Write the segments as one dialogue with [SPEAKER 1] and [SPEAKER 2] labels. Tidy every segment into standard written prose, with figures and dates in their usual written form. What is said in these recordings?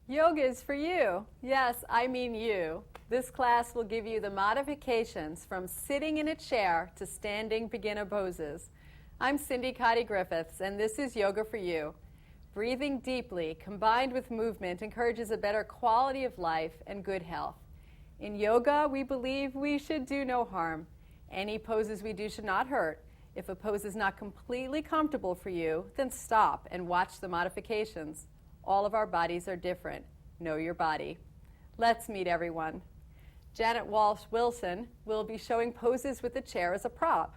[SPEAKER 1] Yoga is for you. Yes, I mean you. This class will give you the modifications from sitting in a chair to standing beginner poses. I'm Cindy Cotty-Griffiths, and this is Yoga for You. Breathing deeply, combined with movement, encourages a better quality of life and good health. In yoga, we believe we should do no harm. Any poses we do should not hurt. If a pose is not completely comfortable for you, then stop and watch the modifications. All of our bodies are different. Know your body. Let's meet everyone. Janet Walsh-Wilson will be showing poses with the chair as a prop.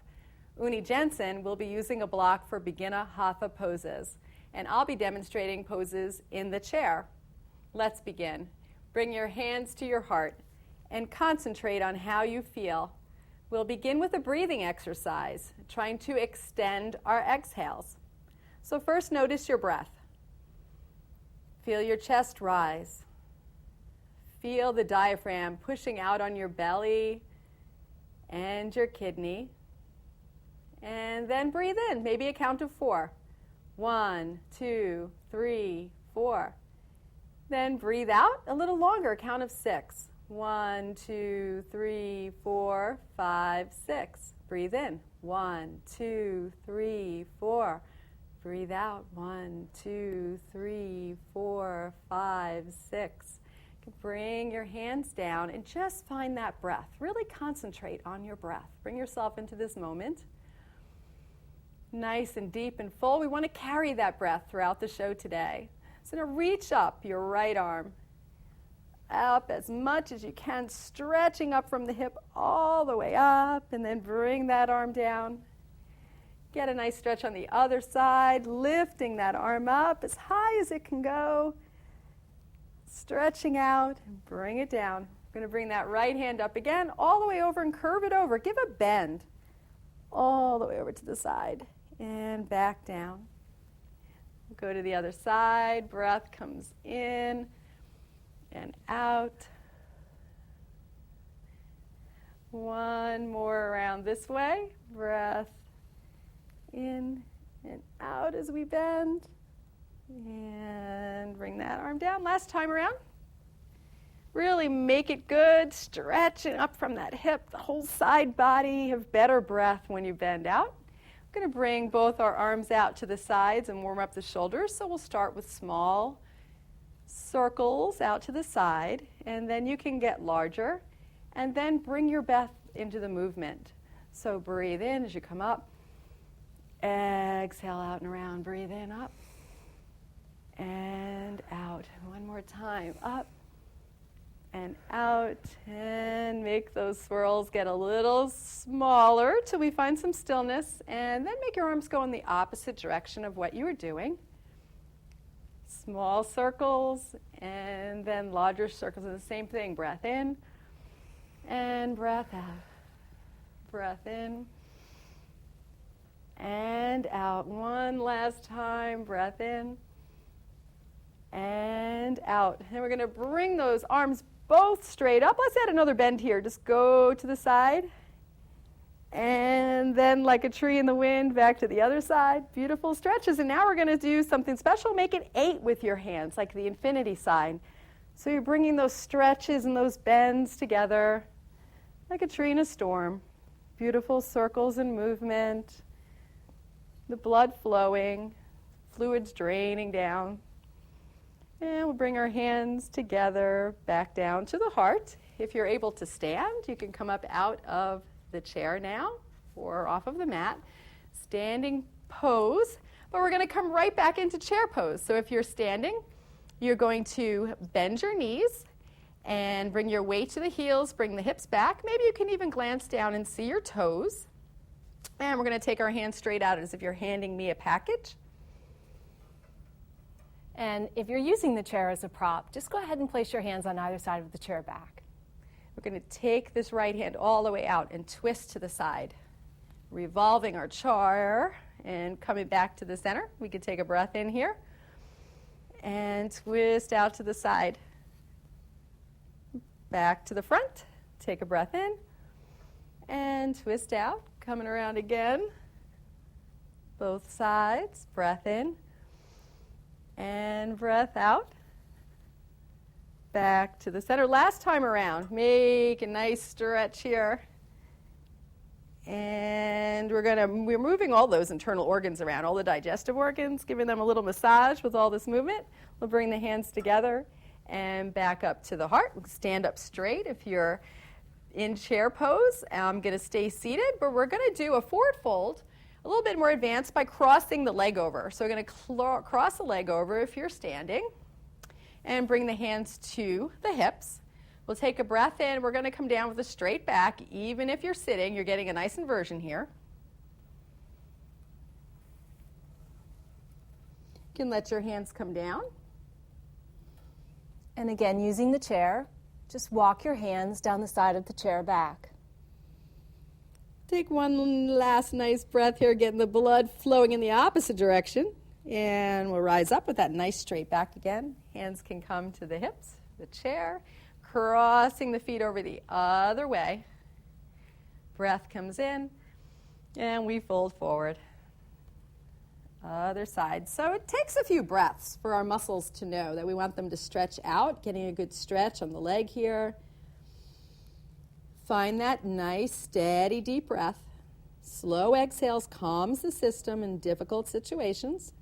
[SPEAKER 1] Uni Jensen will be using a block for beginner hatha poses. And I'll be demonstrating poses in the chair. Let's begin. Bring your hands to your heart and concentrate on how you feel. We'll begin with a breathing exercise, trying to extend our exhales. So first, notice your breath. Feel your chest rise. Feel the diaphragm pushing out on your belly and your kidney. And then breathe in, maybe a count of 4. 1, 2, 3, 4. Then breathe out a little longer, a count of 6. 1, 2, 3, 4, 5, 6. Breathe in. 1, 2, 3, 4. Breathe out. 1, 2, 3, 4, 5, 6. Bring your hands down and just find that breath. Really concentrate on your breath. Bring yourself into this moment. Nice and deep and full. We want to carry that breath throughout the show today. So now reach up your right arm. Up as much as you can, stretching up from the hip all the way up, and then bring that arm down. Get a nice stretch on the other side, lifting that arm up as high as it can go. Stretching out, and bring it down. We're going to bring that right hand up again, all the way over and curve it over. Give a bend all the way over to the side and back down. We'll go to the other side. Breath comes in and out. One more around this way. Breath in and out as we bend. And bring that arm down. Last time around. Really make it good. Stretching up from that hip. The whole side body. Have better breath when you bend out. We're going to bring both our arms out to the sides and warm up the shoulders. So we'll start with small circles out to the side. And then you can get larger. And then bring your breath into the movement. So breathe in as you come up. Exhale out and around. Breathe in, up. And out. One more time. Up and out. And make those swirls get a little smaller till we find some stillness. And then make your arms go in the opposite direction of what you were doing. Small circles and then larger circles. And the same thing. Breath in and breath out. Breath in and out. One last time. Breath in and out. And we're going to bring those arms both straight up. Let's add another bend here. Just go to the side. And then like a tree in the wind, back to the other side. Beautiful stretches. And now we're going to do something special. Make it 8 with your hands, like the infinity sign. So you're bringing those stretches and those bends together like a tree in a storm. Beautiful circles and movement. The blood flowing, fluids draining down. And we'll bring our hands together back down to the heart. If you're able to stand, you can come up out of the chair now or off of the mat. Standing pose, but we're going to come right back into chair pose. So if you're standing, you're going to bend your knees and bring your weight to the heels, bring the hips back. Maybe you can even glance down and see your toes. And we're going to take our hands straight out as if you're handing me a package.
[SPEAKER 2] And if you're using the chair as a prop, just go ahead and place your hands on either side of the chair back.
[SPEAKER 1] We're going to take this right hand all the way out and twist to the side, revolving our chair and coming back to the center. We can take a breath in here. And twist out to the side. Back to the front. Take a breath in. And twist out. Coming around again. Both sides. Breath in. And breath out. Back to the center. Last time around. Make a nice stretch here. And we're moving all those internal organs around, all the digestive organs, giving them a little massage with all this movement. We'll bring the hands together and back up to the heart. Stand up straight if you're in chair pose. I'm going to stay seated, but we're going to do a forward fold, a little bit more advanced by crossing the leg over. So we're going to cross the leg over if you're standing and bring the hands to the hips. We'll take a breath in. We're going to come down with a straight back. Even if you're sitting, you're getting a nice inversion here. You can let your hands come down.
[SPEAKER 2] And again, using the chair, just walk your hands down the side of the chair back.
[SPEAKER 1] Take one last nice breath here, getting the blood flowing in the opposite direction. And we'll rise up with that nice straight back again. Hands can come to the hips, the chair. Crossing the feet over the other way. Breath comes in, and we fold forward. Other side. So it takes a few breaths for our muscles to know that we want them to stretch out, getting a good stretch on the leg here. Find that nice, steady, deep breath. Slow exhales calms the system in difficult situations.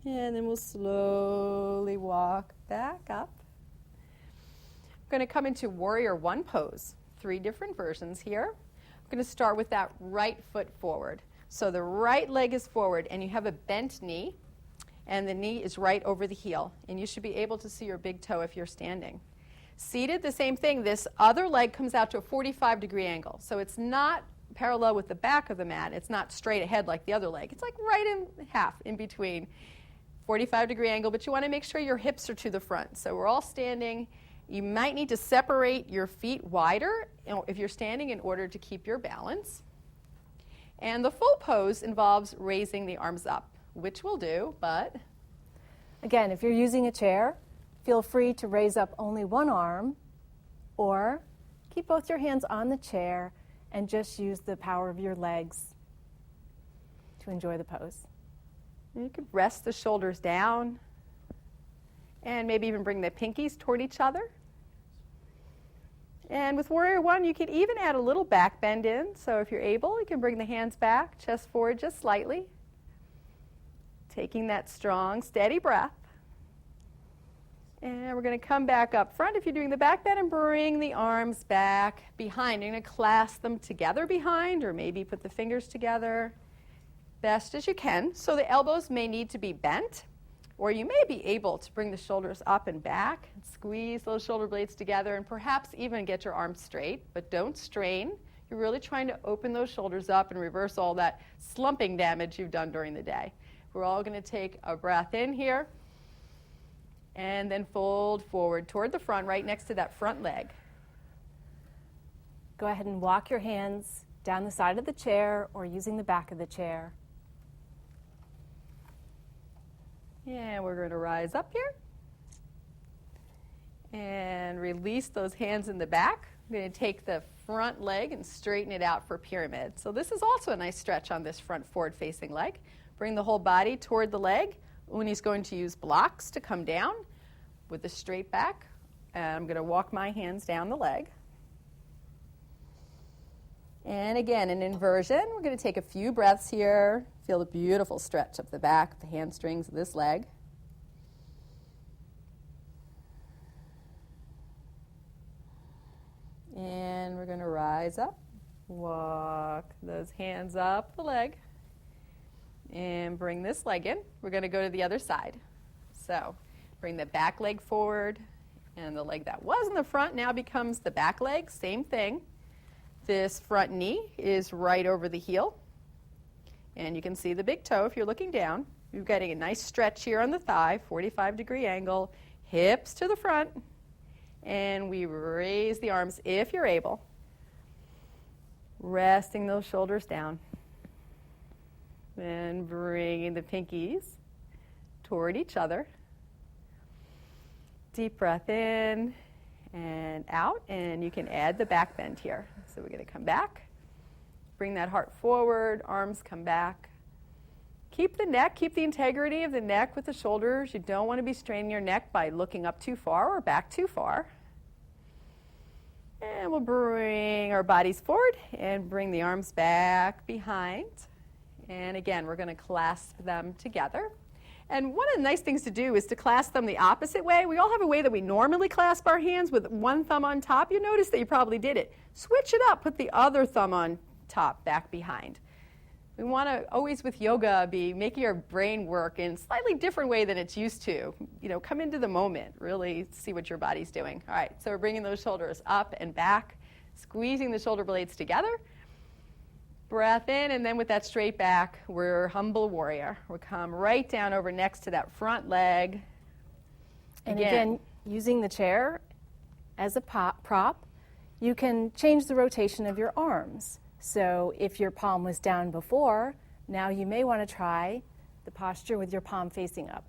[SPEAKER 1] And then we'll slowly walk back up. I'm going to come into Warrior One pose. 3 different versions here. I'm going to start with that right foot forward. So the right leg is forward, and you have a bent knee, and the knee is right over the heel. And you should be able to see your big toe if you're standing. Seated, the same thing. This other leg comes out to a 45-degree angle. So it's not parallel with the back of the mat. It's not straight ahead like the other leg. It's like right in half in between. 45-degree angle, but you want to make sure your hips are to the front. So we're all standing. You might need to separate your feet wider if you're standing in order to keep your balance. And the full pose involves raising the arms up, which we'll do, but...
[SPEAKER 2] Again, if you're using a chair, feel free to raise up only one arm, or keep both your hands on the chair and just use the power of your legs to enjoy the pose.
[SPEAKER 1] You could rest the shoulders down and maybe even bring the pinkies toward each other. And with Warrior One, you could even add a little back bend in. So if you're able, you can bring the hands back, chest forward just slightly. Taking that strong, steady breath. And we're going to come back up front if you're doing the back bend and bring the arms back behind. You're going to clasp them together behind, or maybe put the fingers together. Best as you can. So the elbows may need to be bent, or you may be able to bring the shoulders up and back, and squeeze those shoulder blades together, and perhaps even get your arms straight, but don't strain. You're really trying to open those shoulders up and reverse all that slumping damage you've done during the day. We're all going to take a breath in here, and then fold forward toward the front, right next to that front leg.
[SPEAKER 2] Go ahead and walk your hands down the side of the chair or using the back of the chair.
[SPEAKER 1] And we're going to rise up here and release those hands in the back. I'm going to take the front leg and straighten it out for pyramid. So this is also a nice stretch on this front forward-facing leg. Bring the whole body toward the leg. Uni's going to use blocks to come down with the straight back. And I'm going to walk my hands down the leg. And again, an inversion. We're going to take a few breaths here. Feel the beautiful stretch of the back, the hamstrings of this leg. And we're going to rise up, walk those hands up the leg, and bring this leg in. We're going to go to the other side. So bring the back leg forward, and the leg that was in the front now becomes the back leg. Same thing. This front knee is right over the heel, and you can see the big toe if you're looking down. You're getting a nice stretch here on the thigh, 45-degree angle, hips to the front, and we raise the arms if you're able, resting those shoulders down. and bringing the pinkies toward each other. Deep breath in and out, and you can add the back bend here. So we're going to come back, bring that heart forward, arms come back. Keep the neck, keep the integrity of the neck with the shoulders. You don't want to be straining your neck by looking up too far or back too far. And we'll bring our bodies forward and bring the arms back behind. And again, we're going to clasp them together. And one of the nice things to do is to clasp them the opposite way. We all have a way that we normally clasp our hands with one thumb on top. You notice that you probably did it. Switch it up. Put the other thumb on top, back behind. We want to always with yoga be making our brain work in a slightly different way than it's used to. You know, come into the moment, really see what your body's doing. All right, so we're bringing those shoulders up and back, squeezing the shoulder blades together. Breath in, and then with that straight back, we're humble warrior. We'll come right down over next to that front leg.
[SPEAKER 2] And again, using the chair as a prop, you can change the rotation of your arms. So if your palm was down before, now you may want to try the posture with your palm facing up.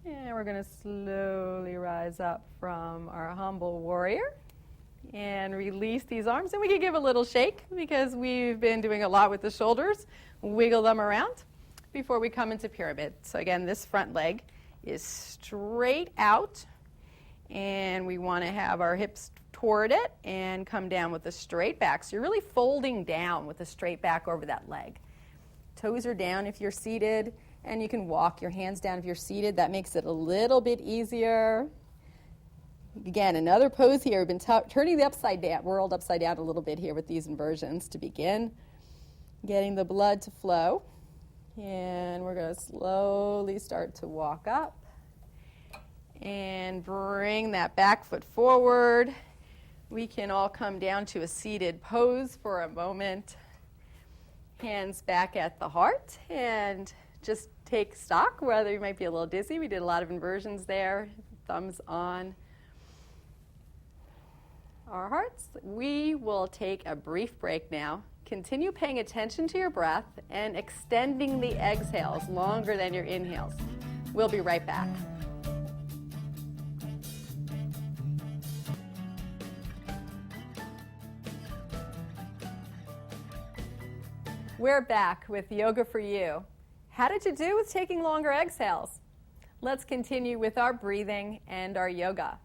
[SPEAKER 1] And we're going to slowly rise up from our humble warrior and release these arms. And we can give a little shake because we've been doing a lot with the shoulders. Wiggle them around before we come into pyramid. So again, this front leg is straight out, and we want to have our hips toward it and come down with a straight back. So you're really folding down with a straight back over that leg. Toes are down if you're seated, and you can walk your hands down if you're seated. That makes it a little bit easier. Again, another pose here. We've been turning the world upside down a little bit here with these inversions to begin. Getting the blood to flow. And we're going to slowly start to walk up. And bring that back foot forward. We can all come down to a seated pose for a moment. Hands back at the heart, and just take stock, whether you might be a little dizzy. We did a lot of inversions there. Thumbs on our hearts. We will take a brief break now. Continue paying attention to your breath and extending the exhales longer than your inhales. We'll be right back. We're back with Yoga for You. How did you do with taking longer exhales? Let's continue with our breathing and our yoga.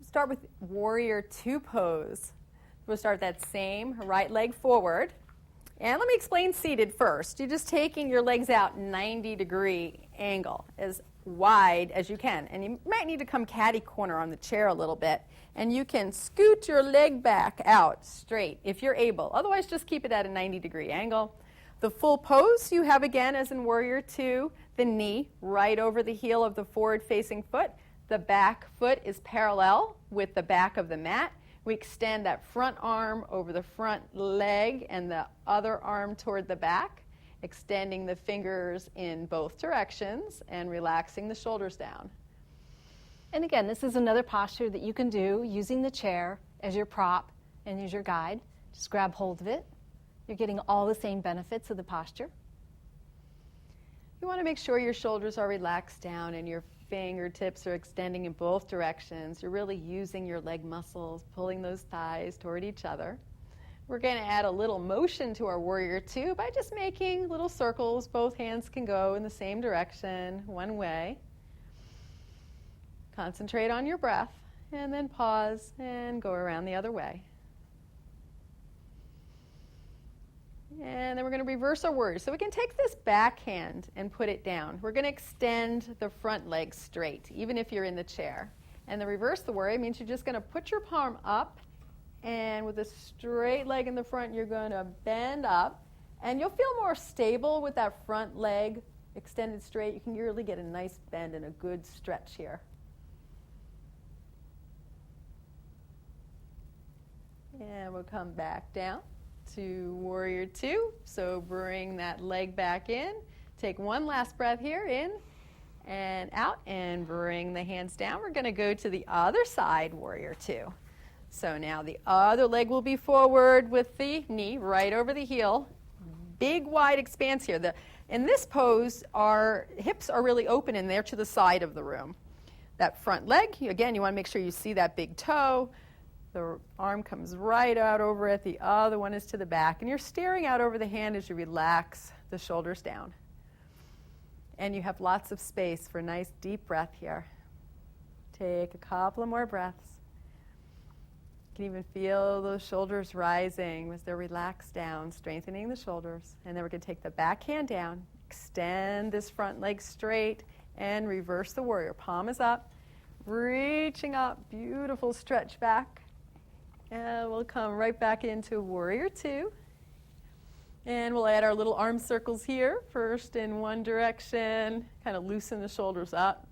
[SPEAKER 1] Start with Warrior 2 pose. We'll start that same right leg forward. And let me explain seated first. You're just taking your legs out 90-degree angle, as wide as you can. And you might need to come catty corner on the chair a little bit. And you can scoot your leg back out straight if you're able. Otherwise, just keep it at a 90-degree angle. The full pose you have again as in Warrior 2, the knee right over the heel of the forward-facing foot. The back foot is parallel with the back of the mat. We extend that front arm over the front leg and the other arm toward the back, extending the fingers in both directions and relaxing the shoulders down.
[SPEAKER 2] And again, this is another posture that you can do using the chair as your prop and as your guide. Just grab hold of it. You're getting all the same benefits of the posture.
[SPEAKER 1] You want to make sure your shoulders are relaxed down and your fingertips are extending in both directions. You're really using your leg muscles, pulling those thighs toward each other. We're going to add a little motion to our Warrior 2 by just making little circles. Both hands can go in the same direction, one way. Concentrate on your breath, and then pause and go around the other way. And then we're going to reverse our warrior. So we can take this back hand and put it down. We're going to extend the front leg straight, even if you're in the chair. And the reverse the warrior means you're just going to put your palm up, and with a straight leg in the front, you're going to bend up. And you'll feel more stable with that front leg extended straight. You can really get a nice bend and a good stretch here. And we'll come back down to Warrior 2. So bring that leg back in. Take one last breath here, in and out, and bring the hands down. We're going to go to the other side, Warrior 2. So now the other leg will be forward with the knee right over the heel. Big wide expanse here. In this pose, our hips are really open and they're to the side of the room. That front leg, again, you want to make sure you see that big toe. The arm comes right out over it. The other one is to the back. And you're staring out over the hand as you relax the shoulders down. And you have lots of space for a nice deep breath here. Take a couple of more breaths. You can even feel those shoulders rising as they're relaxed down, strengthening the shoulders. And then we're going to take the back hand down, extend this front leg straight, and reverse the warrior. Palm is up, reaching up, beautiful stretch back. And we'll come right back into warrior two. And we'll add our little arm circles here, first in one direction, kind of loosen the shoulders up.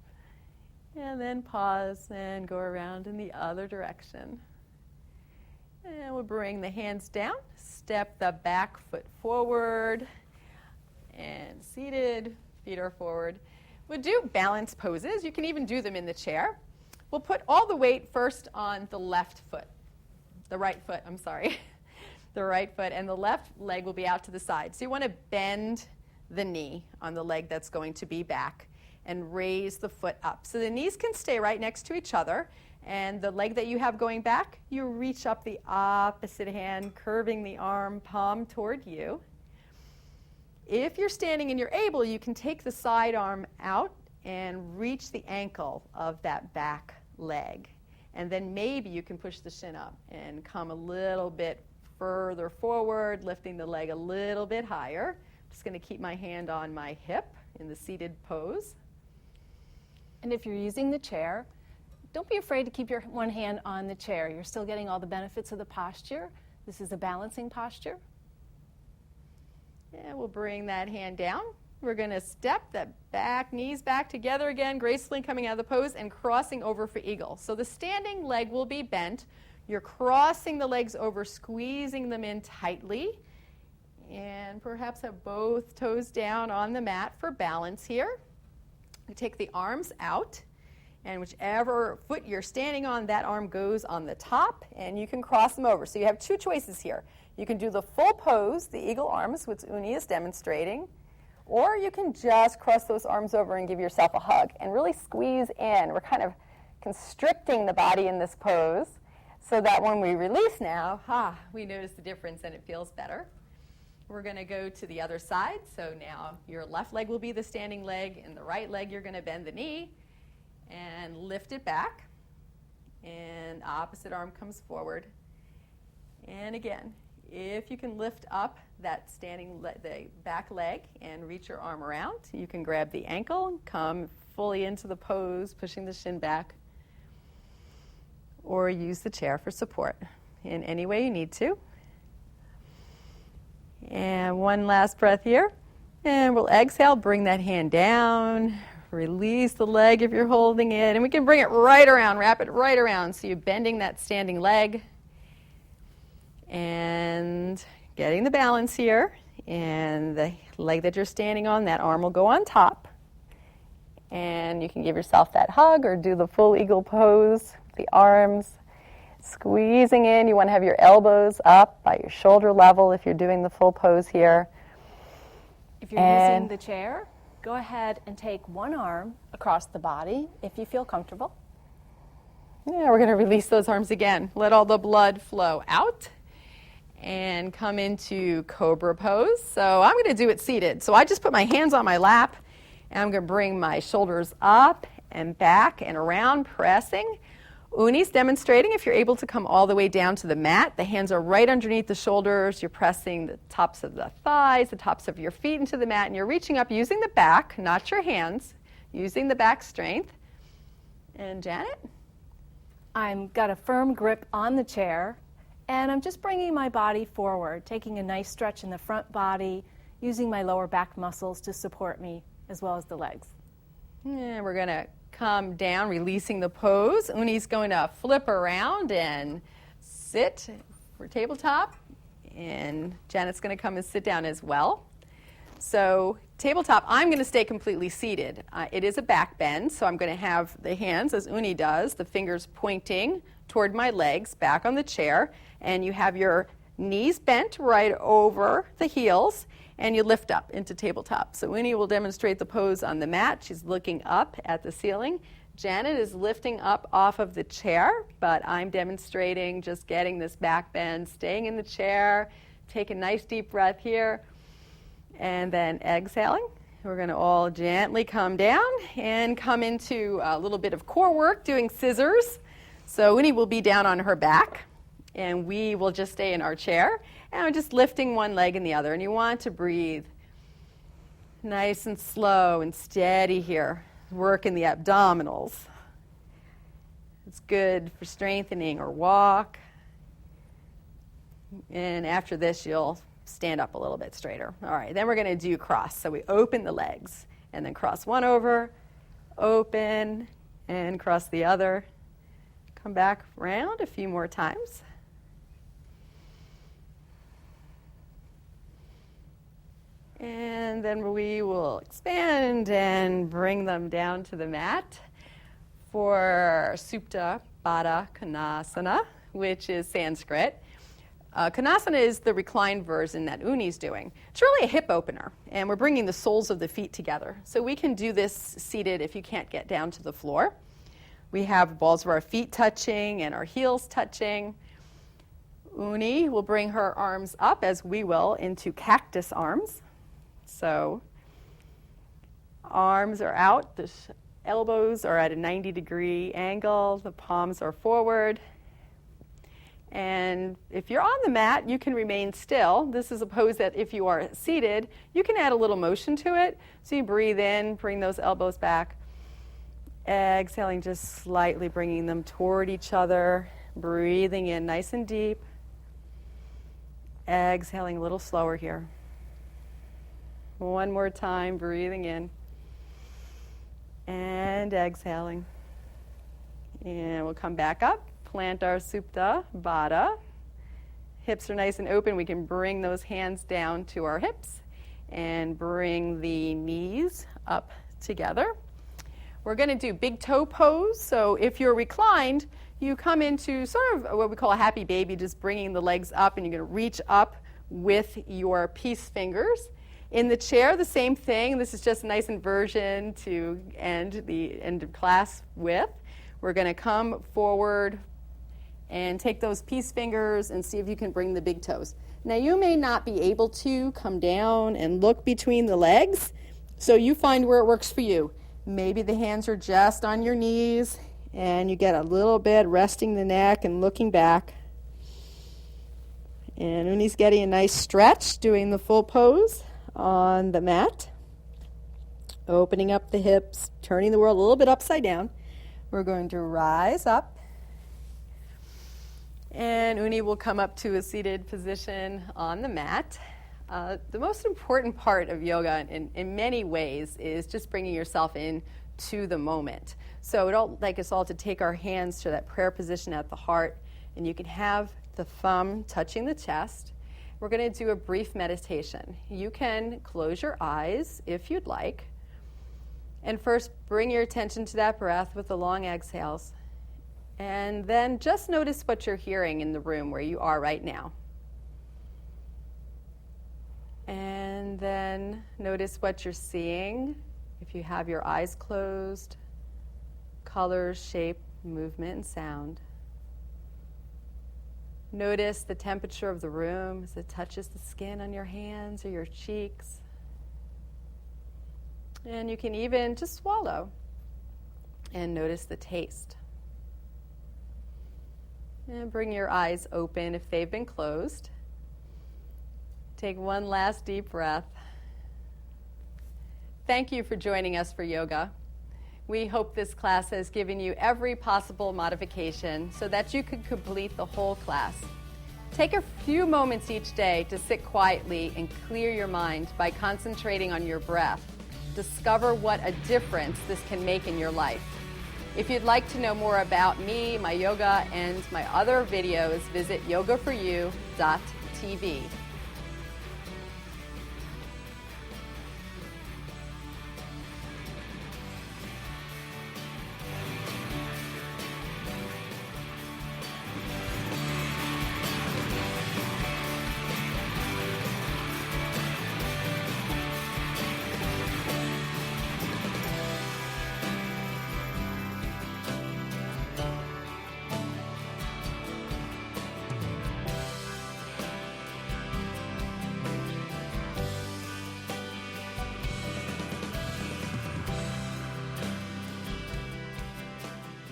[SPEAKER 1] And then pause and go around in the other direction. And we'll bring the hands down, step the back foot forward, and seated, feet are forward. We'll do balance poses. You can even do them in the chair. We'll put all the weight first on the left foot. The right foot, I'm sorry. The right foot, and the left leg will be out to the side. So you want to bend the knee on the leg that's going to be back and raise the foot up. So the knees can stay right next to each other. And the leg that you have going back, you reach up the opposite hand, curving the arm, palm toward you. If you're standing and you're able, you can take the side arm out and reach the ankle of that back leg. And then maybe you can push the shin up and come a little bit further forward, lifting the leg a little bit higher. I'm just going to keep my hand on my hip in the seated pose.
[SPEAKER 2] And if you're using the chair, don't be afraid to keep your one hand on the chair. You're still getting all the benefits of the posture. This is a balancing posture.
[SPEAKER 1] And we'll bring that hand down. We're going to step the back, knees back together again, gracefully coming out of the pose and crossing over for eagle. So the standing leg will be bent. You're crossing the legs over, squeezing them in tightly. And perhaps have both toes down on the mat for balance here. You take the arms out. And whichever foot you're standing on, that arm goes on the top, and you can cross them over. So you have two choices here. You can do the full pose, the eagle arms, which Uni is demonstrating, or you can just cross those arms over and give yourself a hug and really squeeze in. We're kind of constricting the body in this pose so that when we release now, we notice the difference and it feels better. We're going to go to the other side. So now your left leg will be the standing leg, and the right leg you're going to bend the knee and lift it back, and opposite arm comes forward. And again, if you can lift up that the back leg and reach your arm around, you can grab the ankle and come fully into the pose, pushing the shin back, or use the chair for support in any way you need to. And one last breath here, and we'll exhale, bring that hand down. Release the leg if you're holding it, and we can bring it right around, wrap it right around. So you're bending that standing leg and getting the balance here. And the leg that you're standing on, that arm will go on top. And you can give yourself that hug or do the full eagle pose, the arms squeezing in. You want to have your elbows up by your shoulder level if you're doing the full pose here.
[SPEAKER 2] If you're using the chair, go ahead and take one arm across the body if you feel comfortable.
[SPEAKER 1] Yeah, we're going to release those arms again. Let all the blood flow out and come into Cobra pose. So I'm going to do it seated. So I just put my hands on my lap, and I'm going to bring my shoulders up and back and around, pressing. Uni's demonstrating if you're able to come all the way down to the mat. The hands are right underneath the shoulders. You're pressing the tops of the thighs, the tops of your feet into the mat, and you're reaching up using the back, not your hands, using the back strength. And Janet?
[SPEAKER 2] I've got a firm grip on the chair, and I'm just bringing my body forward, taking a nice stretch in the front body, using my lower back muscles to support me as well as the legs.
[SPEAKER 1] And we're going to come down, releasing the pose. Uni's going to flip around and sit for tabletop, and Janet's going to come and sit down as well. So tabletop, I'm going to stay completely seated. It is a back bend, so I'm going to have the hands, as Uni does, the fingers pointing toward my legs, back on the chair, and you have your knees bent right over the heels, and you lift up into tabletop. So Uni will demonstrate the pose on the mat. She's looking up at the ceiling. Janet is lifting up off of the chair, but I'm demonstrating just getting this back bend, staying in the chair. Take a nice deep breath here, and then exhaling. We're going to all gently come down and come into a little bit of core work, doing scissors. So Uni will be down on her back, and we will just stay in our chair, and we're just lifting one leg and the other. And you want to breathe nice and slow and steady here. Work in the abdominals. It's good for strengthening or walk. And after this, you'll stand up a little bit straighter. All right, then we're going to do cross. So we open the legs, and then cross one over, open, and cross the other. Come back round a few more times. And then we will expand and bring them down to the mat for Supta Baddha Konasana, which is Sanskrit. Konasana is the reclined version that Uni's doing. It's really a hip opener, and we're bringing the soles of the feet together. So we can do this seated if you can't get down to the floor. We have balls of our feet touching and our heels touching. Uni will bring her arms up, as we will, into cactus arms. So arms are out, the elbows are at a 90-degree angle, the palms are forward. And if you're on the mat, you can remain still. This is a pose that if you are seated, you can add a little motion to it. So you breathe in, bring those elbows back. Exhaling, just slightly bringing them toward each other. Breathing in nice and deep. Exhaling a little slower here. One more time, breathing in. And exhaling. And we'll come back up. Plant our Supta Baddha. Hips are nice and open. We can bring those hands down to our hips and bring the knees up together. We're going to do big toe pose. So if you're reclined, you come into sort of what we call a happy baby, just bringing the legs up, and you're going to reach up with your peace fingers. In the chair, the same thing. This is just a nice inversion to end the end of class with. We're going to come forward and take those peace fingers and see if you can bring the big toes. Now, you may not be able to come down and look between the legs, so you find where it works for you. Maybe the hands are just on your knees, and you get a little bit resting the neck and looking back. And Uni's getting a nice stretch, doing the full pose on the mat. Opening up the hips, turning the world a little bit upside down. We're going to rise up. And Uni will come up to a seated position on the mat. The most important part of yoga in many ways is just bringing yourself in to the moment. So I'd like us all to take our hands to that prayer position at the heart, and you can have the thumb touching the chest. We're going to do a brief meditation. You can close your eyes if you'd like, and first bring your attention to that breath with the long exhales. And then just notice what you're hearing in the room where you are right now. And then notice what you're seeing if you have your eyes closed, colors, shape, movement, and sound. Notice the temperature of the room as it touches the skin on your hands or your cheeks. And you can even just swallow and notice the taste. And bring your eyes open if they've been closed. Take one last deep breath. Thank you for joining us for yoga. We hope this class has given you every possible modification so that you could complete the whole class. Take a few moments each day to sit quietly and clear your mind by concentrating on your breath. Discover what a difference this can make in your life. If you'd like to know more about me, my yoga, and my other videos, visit yogaforyou.tv.